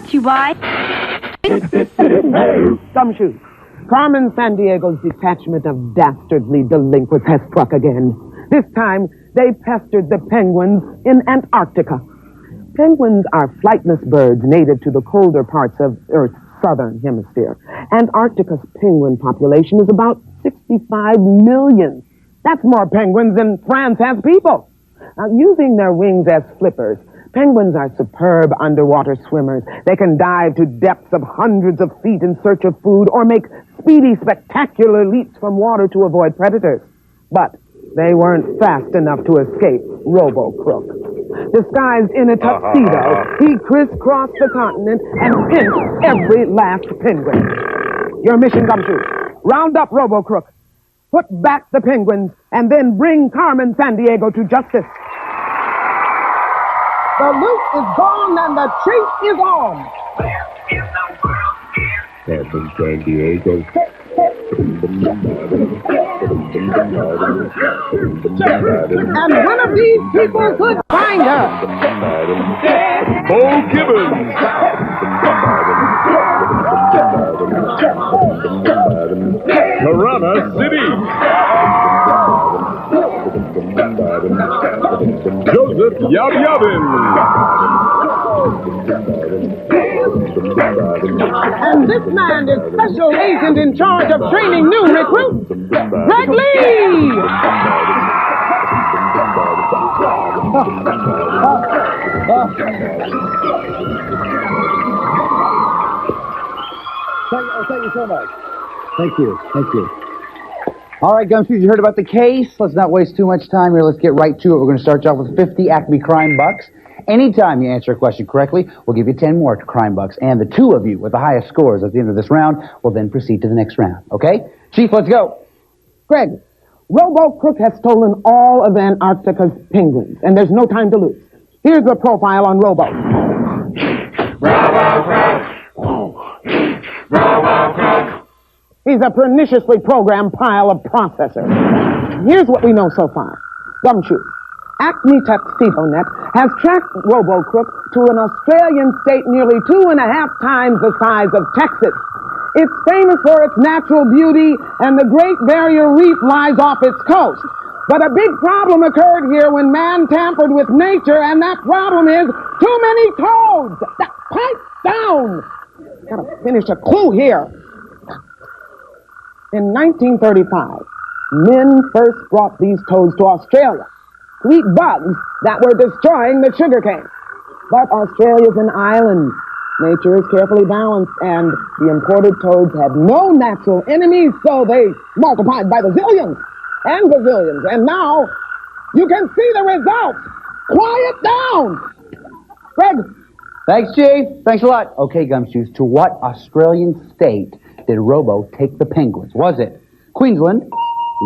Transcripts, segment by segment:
Brought to you by... Gumshoe. Carmen Sandiego's detachment of dastardly delinquents has struck again. This time, they pestered the penguins in Antarctica. Penguins are flightless birds native to the colder parts of Earth's southern hemisphere. Antarctica's penguin population is about 65 million. That's more penguins than France has people. Now, using their wings as flippers, penguins are superb underwater swimmers. They can dive to depths of hundreds of feet in search of food or make speedy, spectacular leaps from water to avoid predators. But they weren't fast enough to escape Robo-Crook. Disguised in a tuxedo, he crisscrossed the continent and pinched every last penguin. Your mission, Gumshoe. Round up Robo-Crook, put back the penguins, and then bring Carmen Sandiego to justice. The loot is gone and the chase is on. Carmen Sandiego. And one of these people could find her. Bo Gibbons. Piranha City. Joseph Yabin. And this man is special agent in charge of training new recruits, Greg Lee! Thank you so much. Thank you. All right, Gumshoes, you heard about the case. Let's not waste too much time here. Let's get right to it. We're going to start you off with 50 Acme Crime Bucks. Anytime you answer a question correctly, we'll give you 10 more Crime Bucks. And the two of you with the highest scores at the end of this round will then proceed to the next round. Okay? Chief, let's go. Greg, Robo-Crook has stolen all of Antarctica's penguins, and there's no time to lose. Here's the profile on Robo. Robo-Crook. He's a perniciously programmed pile of processors. Here's what we know so far. Gumshoe. Acme Tuxedo Net has tracked Robo-Crook to an Australian state nearly 2.5 times the size of Texas. It's famous for its natural beauty, and the Great Barrier Reef lies off its coast. But a big problem occurred here when man tampered with nature, and that problem is too many toads. Pipe down! Gotta finish a clue here. In 1935, men first brought these toads to Australia to eat bugs that were destroying the sugarcane. But Australia's an island. Nature is carefully balanced, and the imported toads had no natural enemies, so they multiplied by the zillions and gazillions. And now, you can see the results. Quiet down! Greg. Thanks, Chief. Thanks a lot. Okay, Gumshoes, to what Australian state did Robo take the penguins? Was it Queensland,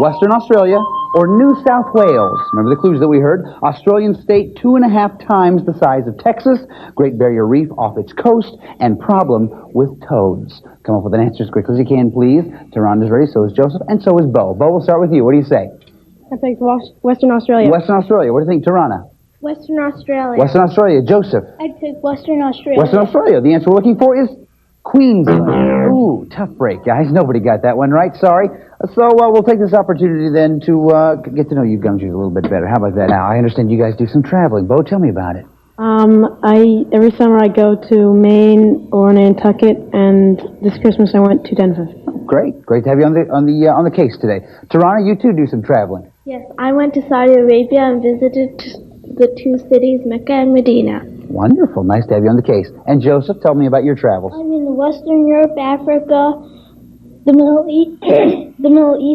Western Australia, or New South Wales? Remember the clues that we heard? Australian state 2.5 times the size of Texas, Great Barrier Reef off its coast, and problem with toads. Come up with an answer as quickly as you can, please. Taranda's ready, so is Joseph, and so is Bo. Bo, we'll start with you. What do you say? I think Western Australia. Western Australia. What do you think, Tarana? Western Australia. Western Australia. Joseph? I pick Western Australia. Western Australia. The answer we're looking for is Queensland. Ooh, tough break, guys. Nobody got that one right. Sorry. So we'll take this opportunity then to get to know you Gumshoes a little bit better. How about that? Now, I understand you guys do some traveling. Bo, tell me about it. Every summer I go to Maine or Nantucket, and this Christmas I went to Denver. Great to have you on the case today. Tarana, you too do some traveling. Yes, I went to Saudi Arabia and visited the two cities, Mecca and Medina. Wonderful. Nice to have you on the case. And Joseph, tell me about your travels. I'm in Western Europe, Africa, the Middle East,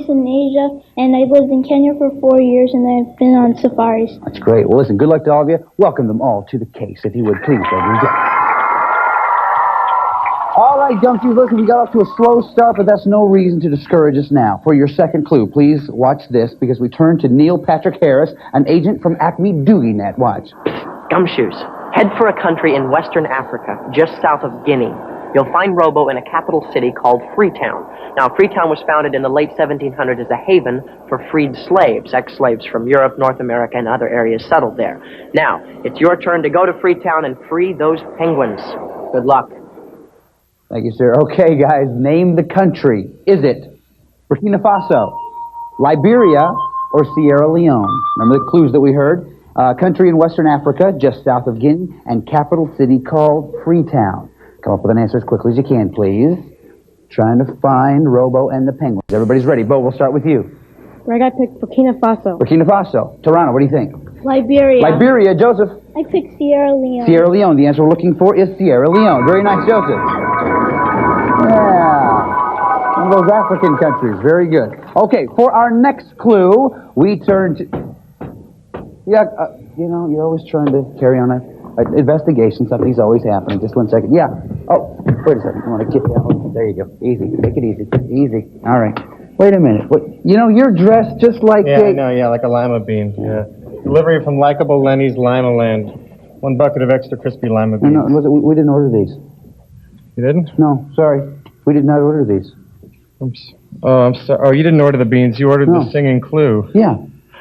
and Asia, and I lived in Kenya for 4 years, and I've been on safaris. That's great. Well, listen, good luck to all of you. Welcome them all to the case, if you would, please. All right, Gumshoes, listen, we got off to a slow start, but that's no reason to discourage us now. For your second clue, please watch this, because we turn to Neil Patrick Harris, an agent from Acme Doogie Net. Watch. Gumshoes, head for a country in Western Africa, just south of Guinea. You'll find Robo in a capital city called Freetown. Now, Freetown was founded in the late 1700s as a haven for freed slaves, ex-slaves from Europe, North America, and other areas settled there. Now, it's your turn to go to Freetown and free those penguins. Good luck. Thank you, sir. Okay, guys, name the country. Is it Burkina Faso, Liberia, or Sierra Leone? Remember the clues that we heard? Country in Western Africa, just south of Guinea, and capital city called Freetown. Come up with an answer as quickly as you can, please. Trying to find Robo and the Penguins. Everybody's ready. Bo, we'll start with you. Greg, I picked Burkina Faso. Burkina Faso. Toronto, what do you think? Liberia. Liberia, Joseph. I picked Sierra Leone. Sierra Leone. The answer we're looking for is Sierra Leone. Very nice, Joseph. Yeah. One of those African countries. Very good. Okay, for our next clue, we turn to... Yeah, you're always trying to carry on an investigation. Something's always happening. Just 1 second. Yeah. Oh, wait a second. I want to get down. There you go. Easy. Take it easy. Easy. All right. Wait a minute. What? You're dressed just like... Yeah, I know. Yeah, like a lima bean. Yeah. Delivery from likable Lenny's Lima Land. 1 bucket of extra crispy lima beans. No, we didn't order these. You didn't? No, sorry. We did not order these. I'm sorry. Oh, you didn't order the beans. You ordered the singing clue. Yeah.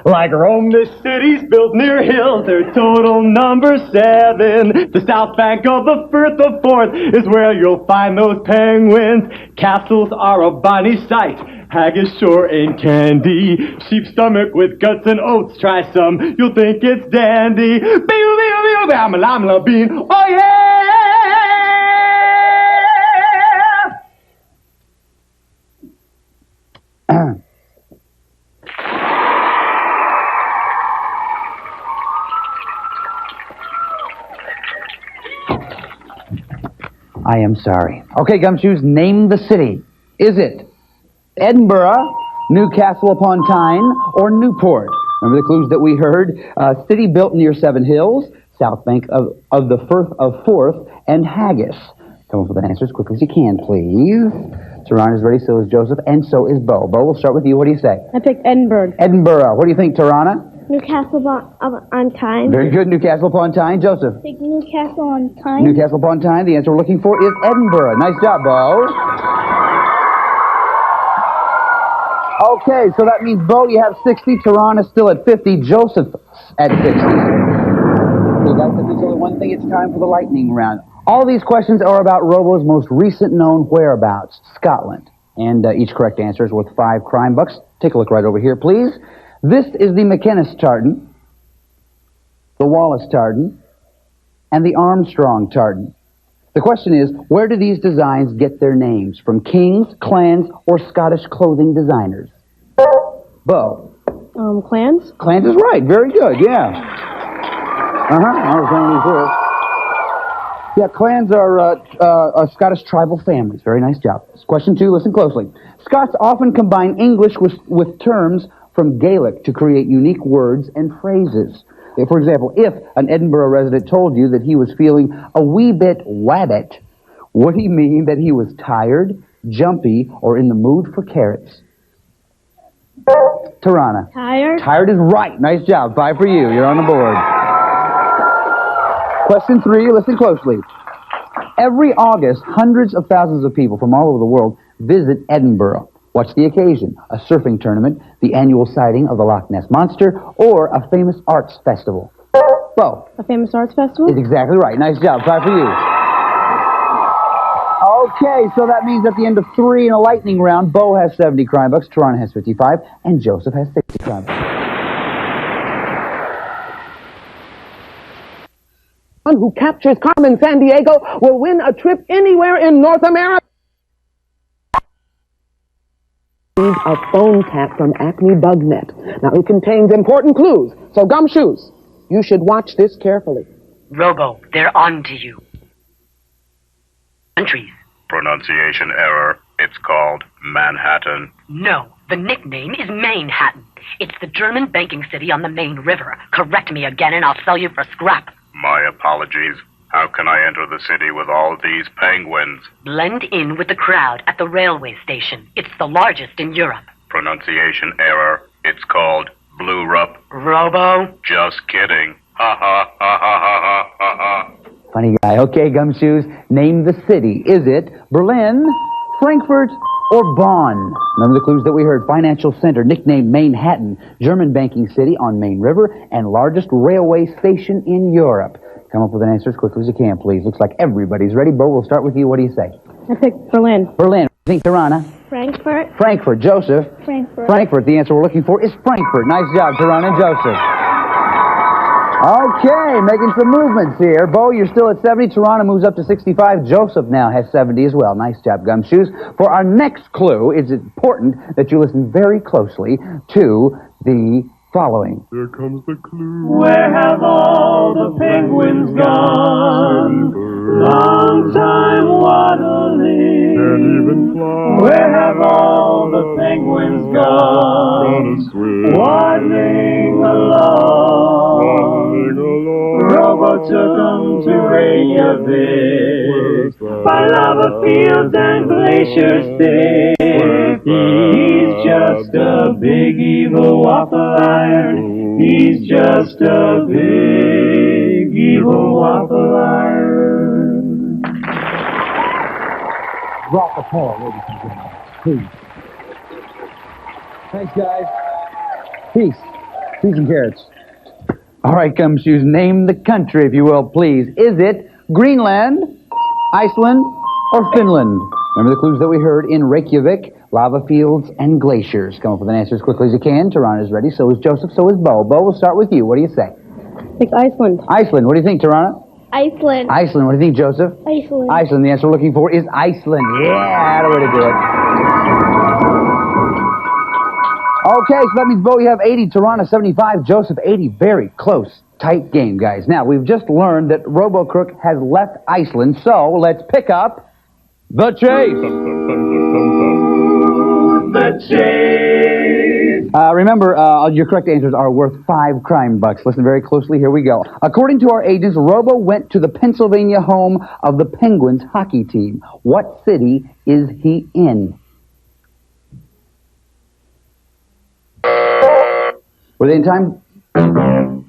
Like Rome, this city's built near hills. Their total number 7. The south bank of the Firth of Forth is where you'll find those penguins. Castles are a bonny sight. Haggis sure ain't candy. Sheep stomach with guts and oats. Try some, you'll think it's dandy. Bean. Oh yeah! I am sorry. Okay, Gumshoes, name the city. Is it Edinburgh, Newcastle upon Tyne, or Newport? Remember the clues that we heard? City built near Seven Hills, south bank of the Firth of Forth, and Haggis. Come up with an answer as quickly as you can, please. Tehran is ready, so is Joseph, and so is Bo. Bo, we'll start with you. What do you say? I picked Edinburgh. Edinburgh. What do you think, Tarana? Newcastle on Tyne. Very good. Newcastle upon Tyne. Joseph? Pick Newcastle on Tyne. Newcastle upon Tyne. The answer we're looking for is Edinburgh. Nice job, Bo. Okay, so that means, Bo, you have 60. Tehran is still at 50. Joseph at 60. Okay, guys, that means only one thing. It's time for the lightning round. All these questions are about Robo's most recent known whereabouts, Scotland. And each correct answer is worth 5 crime bucks. Take a look right over here, please. This is the McInnes tartan, the Wallace tartan, and the Armstrong tartan. The question is, where do these designs get their names? From kings, clans, or Scottish clothing designers? Bo. Clans? Clans is right. Very good, yeah. I was going to reserve. Yeah, clans are Scottish tribal families. Very nice job. Question 2, listen closely. Scots often combine English with terms from Gaelic to create unique words and phrases. For example, if an Edinburgh resident told you that he was feeling a wee bit wabbit, would he mean that he was tired, jumpy, or in the mood for carrots? Tarana. Tired. Tired is right. Nice job. 5 for you. You're on the board. Question 3, listen closely. Every August, hundreds of thousands of people from all over the world visit Edinburgh. What's the occasion? A surfing tournament, the annual sighting of the Loch Ness Monster, or a famous arts festival? Bo. A famous arts festival? Is exactly right. Nice job. 5 for you. Okay, so that means at the end of 3 in a lightning round, Bo has 70 crime bucks, Tehran has 55, and Joseph has 60 crime bucks. One who captures Carmen Sandiego will win a trip anywhere in North America. A phone tap from Acme BugNet. Now, it contains important clues, so Gumshoes, you should watch this carefully. Robo, they're on to you. Countries. Pronunciation error. It's called Manhattan. No, the nickname is Manhattan. It's the German banking city on the Main River. Correct me again and I'll sell you for scrap. My apologies. How can I enter the city with all these penguins? Blend in with the crowd at the railway station. It's the largest in Europe. Pronunciation error. It's called Bluerup. Robo. Just kidding. Ha ha ha ha ha ha ha. Funny guy. Okay, Gumshoes, name the city. Is it Berlin, Frankfurt, or Bonn? Remember the clues that we heard. Financial center, nicknamed Manhattan, German banking city on Main River, and largest railway station in Europe. Come up with an answer as quickly as you can, please. Looks like everybody's ready. Bo, we'll start with you. What do you say? I picked Berlin. Berlin. I think Tirana. Frankfurt. Frankfurt. Joseph. Frankfurt. Frankfurt. The answer we're looking for is Frankfurt. Nice job, Tirana and Joseph. Okay, making some movements here. Bo, you're still at 70. Tirana moves up to 65. Joseph now has 70 as well. Nice job, Gumshoes. For our next clue, it's important that you listen very closely to the following. Here comes the clue. Where have all the penguins gone? Long time waddling. Can't even fly. Where have all the penguins gone? Gonna swim. Waddling along. Waddling along. Robo took 'em to Reykjavik. By lava fields and glaciers thick. He's just a big evil waffle iron. He's just a big evil waffle iron. Rockapella, ladies and gentlemen. Please. Thanks, guys. Peace. Peace and carrots. All right, Gumshoes, name the country, if you will, please. Is it Greenland, Iceland, or Finland? Remember the clues that we heard in Reykjavik, lava fields, and glaciers. Come up with an answer as quickly as you can. Tirana is ready, so is Joseph, so is Bo. Bo, we'll start with you. What do you say? I picked Iceland. Iceland. What do you think, Tirana? Iceland. Iceland. What do you think, Joseph? Iceland. Iceland. The answer we're looking for is Iceland. Yeah, that's the way to do it. Okay, so that means, Bo, you have 80, Tirana 75, Joseph 80. Very close, tight game, guys. Now, we've just learned that RoboCrook has left Iceland, so let's pick up the chase. The chase. Remember, your correct answers are worth 5 crime bucks. Listen very closely. Here we go. According to our agents, Robo went to the Pennsylvania home of the Penguins hockey team. What city is he in? Were they in time?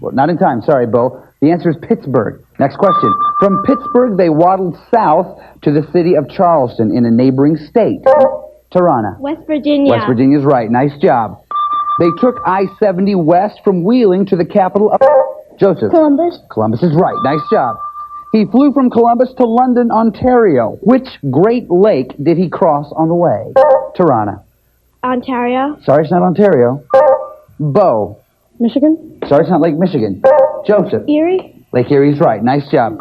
Well, not in time. Sorry, Bo. The answer is Pittsburgh. Next question. From Pittsburgh, they waddled south to the city of Charleston in a neighboring state. Tirana. West Virginia. West Virginia's right. Nice job. They took I-70 west from Wheeling to the capital of... Joseph. Columbus. Columbus is right. Nice job. He flew from Columbus to London, Ontario. Which Great Lake did he cross on the way? Tirana. Ontario. Sorry, it's not Ontario. Bo. Michigan. Sorry, it's not Lake Michigan. Joseph. Erie. Lake Erie's right. Nice job.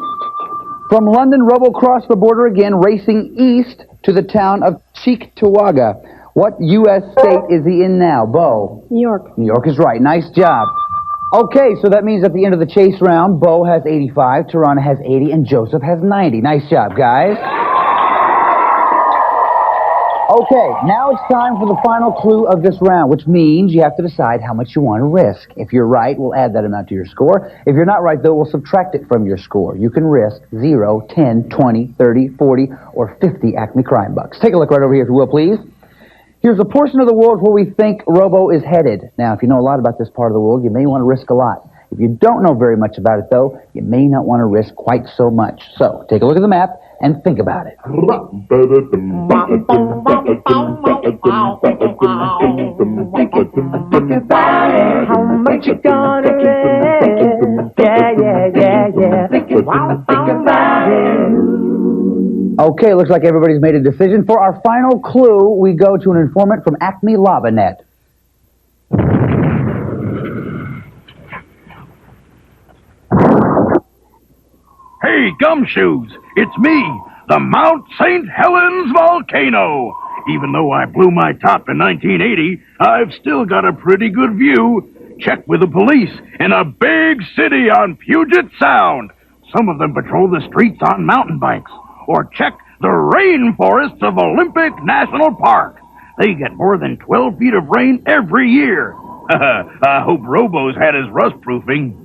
From London, Robo crossed the border again, racing east to the town of Cheektowaga. What U.S. state is he in now? Bo. New York. New York is right. Nice job. Okay, so that means at the end of the chase round, Bo has 85, Tirana has 80, and Joseph has 90. Nice job, guys. Okay, now it's time for the final clue of this round, which means you have to decide how much you want to risk. If you're right, we'll add that amount to your score. If you're not right, though, we'll subtract it from your score. You can risk 0, 10, 20, 30, 40, or 50 Acme Crime Bucks. Take a look right over here, if you will, please. Here's a portion of the world where we think Robo is headed. Now, if you know a lot about this part of the world, you may want to risk a lot. If you don't know very much about it, though, you may not want to risk quite so much. So, take a look at the map and think about it. How much you gonna risk? Yeah. Okay, looks like everybody's made a decision. For our final clue, we go to an informant from Acme Lava Net. Hey, Gumshoes, it's me, the Mount St. Helens volcano. Even though I blew my top in 1980, I've still got a pretty good view. Check with the police in a big city on Puget Sound. Some of them patrol the streets on mountain bikes. Or check the rainforests of Olympic National Park. They get more than 12 feet of rain every year. I hope Robo's had his rust proofing.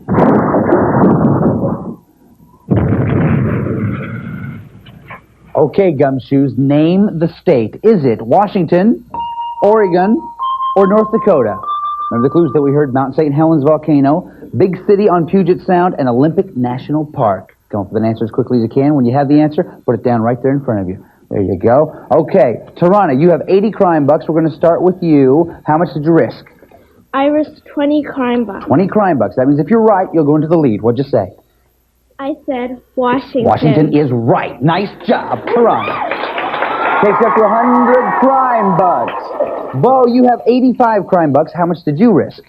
Okay, Gumshoes, name the state. Is it Washington, Oregon, or North Dakota? Remember the clues that we heard? Mount St. Helens volcano, big city on Puget Sound, and Olympic National Park. Come up with an answer as quickly as you can. When you have the answer, put it down right there in front of you. There you go. Okay, Tirana, you have 80 crime bucks. We're going to start with you. How much did you risk? I risked 20 crime bucks. 20 crime bucks. That means if you're right, you'll go into the lead. What'd you say? I said Washington. Washington is right. Nice job, Toronto. Takes up to 100 crime bucks. Bo, you have 85 crime bucks. How much did you risk?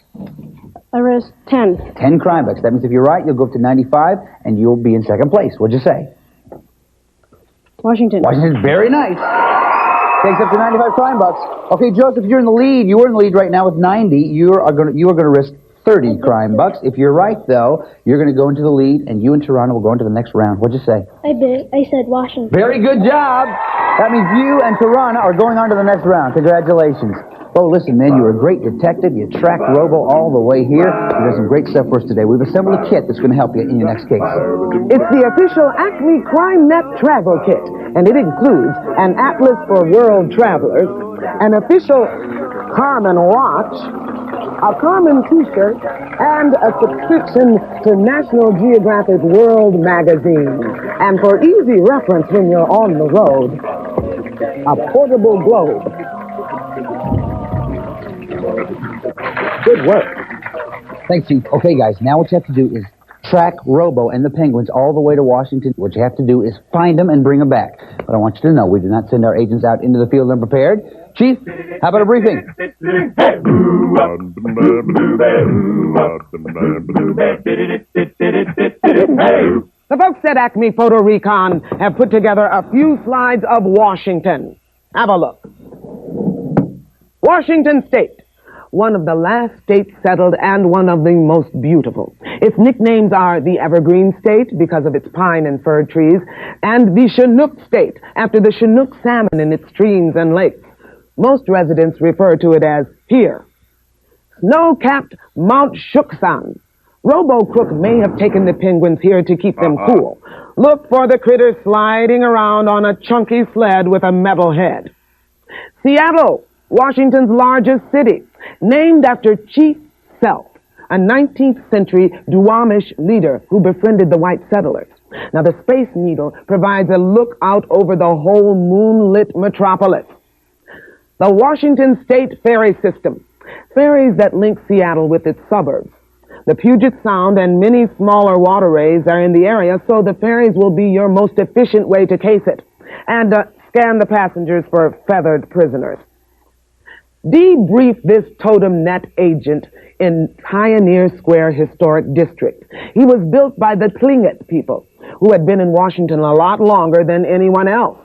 I risked 10. 10 crime bucks. That means if you're right, you'll go up to 95, and you'll be in second place. What'd you say? Washington. Washington's very nice. Takes up to 95 crime bucks. Okay, Joseph, you're in the lead. You are in the lead right now with 90. You are going to risk 30 crime bucks. If you're right, though, you're going to go into the lead, and you and Toronto will go into the next round. What'd you say? I said Washington. Very good job. That means you and Toronto are going on to the next round. Congratulations. Oh, listen, man, you're a great detective. You tracked Robo all the way here. You did some great stuff for us today. We've assembled a kit that's going to help you in your next case. It's the official Acme Crime Net travel kit, and it includes an atlas for world travelers, an official Carmen watch, a Carmen t-shirt, and a subscription to National Geographic World magazine. And for easy reference when you're on the road, a portable globe. Good work. Thanks, Chief. Okay, guys, now what you have to do is track Robo and the Penguins all the way to Washington. What you have to do is find them and bring them back. But I want you to know we do not send our agents out into the field unprepared. Chief, how about a briefing? The folks at Acme Photo Recon have put together a few slides of Washington. Have a look. Washington State, one of the last states settled and one of the most beautiful. Its nicknames are the Evergreen State because of its pine and fir trees, and the Chinook State after the Chinook salmon in its streams and lakes. Most residents refer to it as here. Snow-capped Mount Shuksan. Robo-Crook may have taken the penguins here to keep them cool. Look for the critters sliding around on a chunky sled with a metal head. Seattle, Washington's largest city, named after Chief Sealth, a 19th century Duwamish leader who befriended the white settlers. Now, the Space Needle provides a look out over the whole moonlit metropolis. The Washington State Ferry System, ferries that link Seattle with its suburbs. The Puget Sound and many smaller waterways are in the area, so the ferries will be your most efficient way to case it. And scan the passengers for feathered prisoners. Debrief this totem net agent in Pioneer Square Historic District. He was built by the Tlingit people, who had been in Washington a lot longer than anyone else.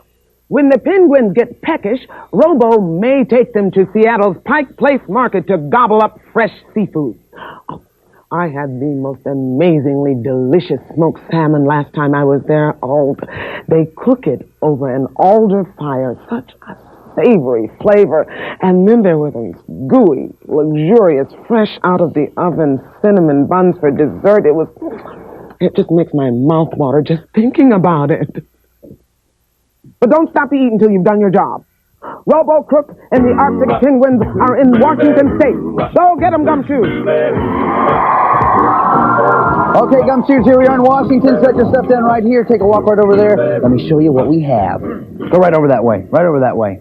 When the penguins get peckish, Robo may take them to Seattle's Pike Place Market to gobble up fresh seafood. Oh, I had the most amazingly delicious smoked salmon last time I was there. Oh, they cook it over an alder fire, such a savory flavor. And then there were these gooey, luxurious, fresh out of the oven cinnamon buns for dessert. It just makes my mouth water just thinking about it. But don't stop to eat until you've done your job. Robo Crook and the Arctic Penguins are in Washington State. Go get them, Gumshoes. Okay, Gumshoes, here we are in Washington. Set your stuff down right here. Take a walk right over there. Let me show you what we have. Go right over that way. Right over that way.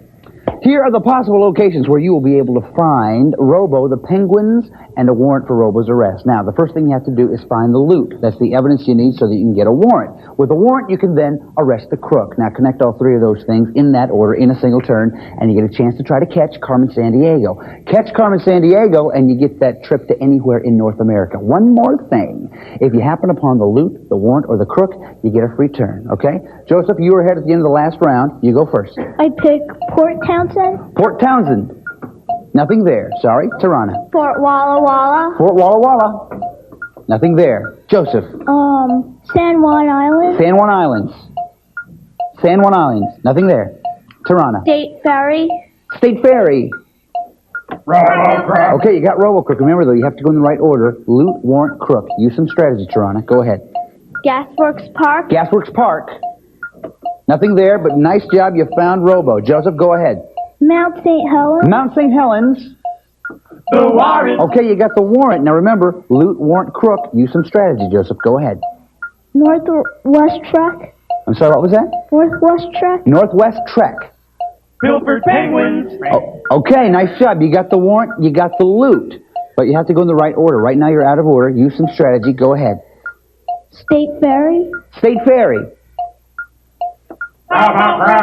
Here are the possible locations where you will be able to find Robo, the penguins, and a warrant for Robo's arrest. Now, the first thing you have to do is find the loot. That's the evidence you need so that you can get a warrant. With a warrant, you can then arrest the crook. Now, connect all three of those things in that order, in a single turn, and you get a chance to try to catch Carmen Sandiego. Catch Carmen Sandiego, and you get that trip to anywhere in North America. One more thing. If you happen upon the loot, the warrant, or the crook, you get a free turn, okay? Joseph, you were ahead at the end of the last round. You go first. I pick Port Townsend. Port Townsend. Nothing there. Sorry. Tirana. Fort Walla Walla. Fort Walla Walla. Nothing there. Joseph. San Juan Island. San Juan Islands. San Juan Islands. Nothing there. Tirana. State Ferry. State Ferry. Okay, you got Robo-Crook. Remember, though, you have to go in the right order. Loot, warrant, crook. Use some strategy, Tirana. Go ahead. Gasworks Park. Gasworks Park. Nothing there, but nice job. You found Robo. Joseph, go ahead. Mount St. Helens. Mount St. Helens. The warrant. Okay, you got the warrant. Now remember, loot, warrant, crook. Use some strategy, Joseph. Go ahead. Northwest Trek. I'm sorry, what was that? Northwest Trek. Northwest Trek. Pilfered Penguins. Oh, okay, nice job. You got the warrant, you got the loot. But you have to go in the right order. Right now you're out of order. Use some strategy. Go ahead. State Ferry. State Ferry.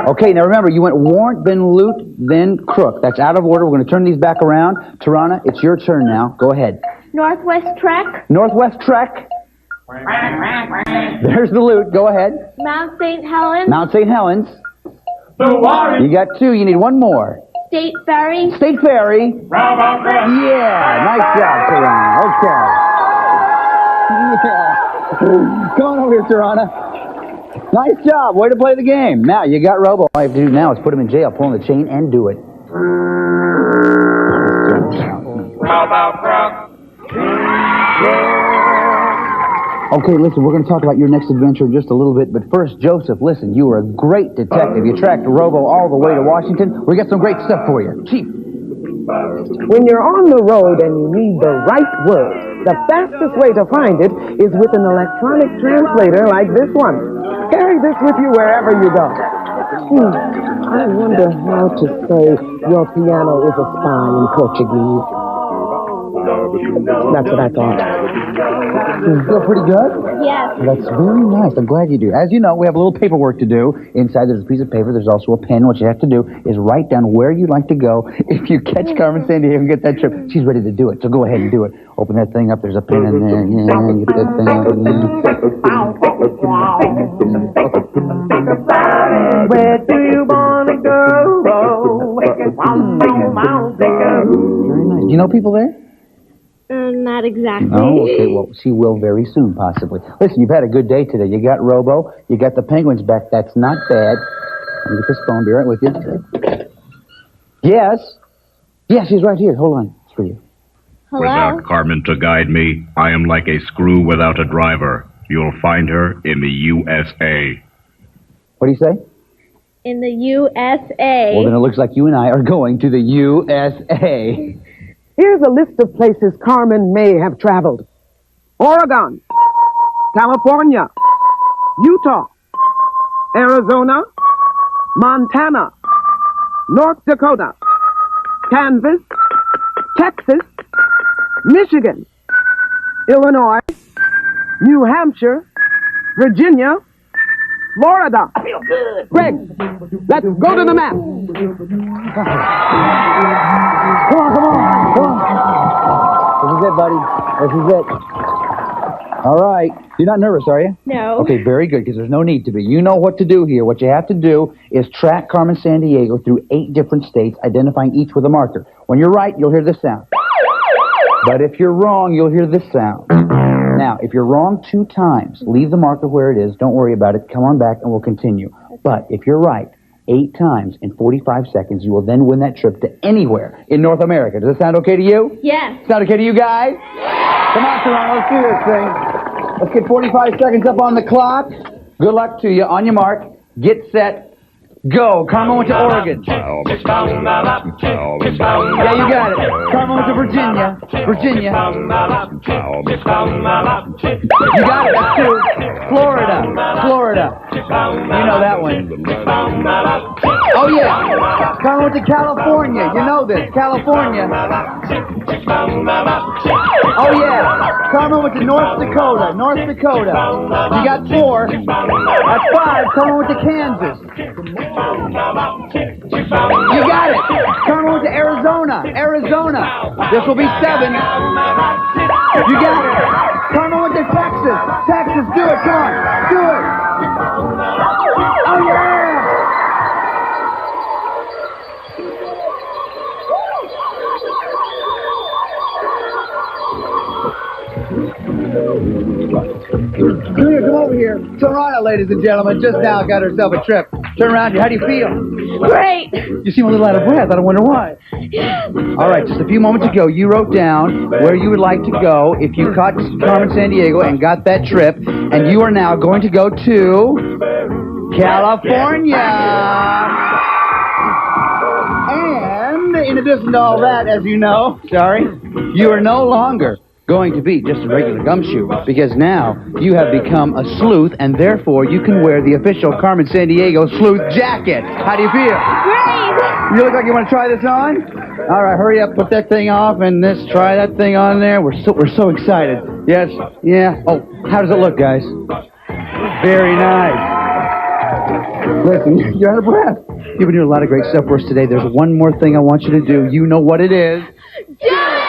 Okay, now remember, you went warrant, then loot, then crook. That's out of order. We're going to turn these back around. Tarana, it's your turn now. Go ahead. Northwest Trek. Northwest Trek. There's the loot. Go ahead. Mount St. Helens. Mount St. Helens. You got two. You need one more. State Ferry. State Ferry. Yeah, nice job, Tarana. Okay. Yeah. Come on over here, Tarana. Nice job. Way to play the game. Now, you got Robo. All you have to do now is put him in jail, pull on the chain, and do it. Okay, listen, we're going to talk about your next adventure in just a little bit, but first, Joseph, listen, you were a great detective. You tracked Robo all the way to Washington. We got some great stuff for you. Chief. When you're on the road and you need the right word, the fastest way to find it is with an electronic translator like this one. Carry this with you wherever you go. I wonder how to say your piano is a spy in Portuguese. That's what I thought. Feel pretty good? Yes. That's very nice. I'm glad you do. As you know, we have a little paperwork to do. Inside there's a piece of paper. There's also a pen. What you have to do is write down where you'd like to go. If you catch Carmen Sandiego and get that trip, she's ready to do it. So go ahead and do it. Open that thing up. There's a pen in there. Yeah, get that thing open there. Where do you want to go? Very nice. Do you know people there? Not exactly. Oh, okay. Well, she will very soon, possibly. Listen, you've had a good day today. You got Robo. You got the penguins back. That's not bad. Let me get this phone. Be right with you. Yes? Yeah, she's right here. Hold on. It's for you. Hello? Without Carmen to guide me, I am like a screw without a driver. You'll find her in the USA. What do you say? In the USA. Well, then it looks like you and I are going to the USA. Here's a list of places Carmen may have traveled. Oregon, California, Utah, Arizona, Montana, North Dakota, Kansas, Texas, Michigan, Illinois, New Hampshire, Virginia, Florida. I feel good. Greg, let's go to the map. Come on. This is it, buddy. This is it. All right. You're not nervous, are you? No. Okay, very good, because there's no need to be. You know what to do here. What you have to do is track Carmen Sandiego through 8 different states, identifying each with a marker. When you're right, you'll hear this sound. But if you're wrong, you'll hear this sound. Now, if you're wrong 2 times, leave the marker where it is. Don't worry about it. Come on back, and we'll continue. But if you're right 8 times in 45 seconds, you will then win that trip to anywhere in North America. Does that sound okay to you? Yes. Sound okay to you guys? Come on, Toronto, let's do this thing. Let's get 45 seconds up on the clock. Good luck to you. On your mark, get set, go. Carmen went to Oregon. Yeah, you got it. Carmen went to Virginia. Virginia. You got it, that's 2. Florida. Florida. You know that one. Oh, yeah. Carmen went to California. You know this. California. Oh, yeah. Carmen went to North Dakota. North Dakota. You got 4. That's 5. Carmen went to Kansas. You got it. Carmen went to Arizona. Arizona. This will be 7. You got it. Carmen went to Texas. Texas. Do it. Come on. Do it. Oh, yeah. Junior, come over here. Toronto, ladies and gentlemen, just now got herself a trip. Turn around here. How do you feel? Great. You seem a little out of breath. I don't wonder why. All right, just a few moments ago, you wrote down where you would like to go if you caught Carmen Sandiego and got that trip, and you are now going to go to California. And in addition to all that, as you know, you are no longer going to be just a regular gumshoe, because now you have become a sleuth, and therefore you can wear the official Carmen Sandiego sleuth jacket. How do you feel? Great. You look like you want to try this on? All right, hurry up, put that thing off, and let's try that thing on there. We're so excited. Yes, yeah. Oh, how does it look, guys? Very nice. Listen, you're out of breath. You've been doing a lot of great stuff for us today. There's one more thing I want you to do. You know what it is. Yeah!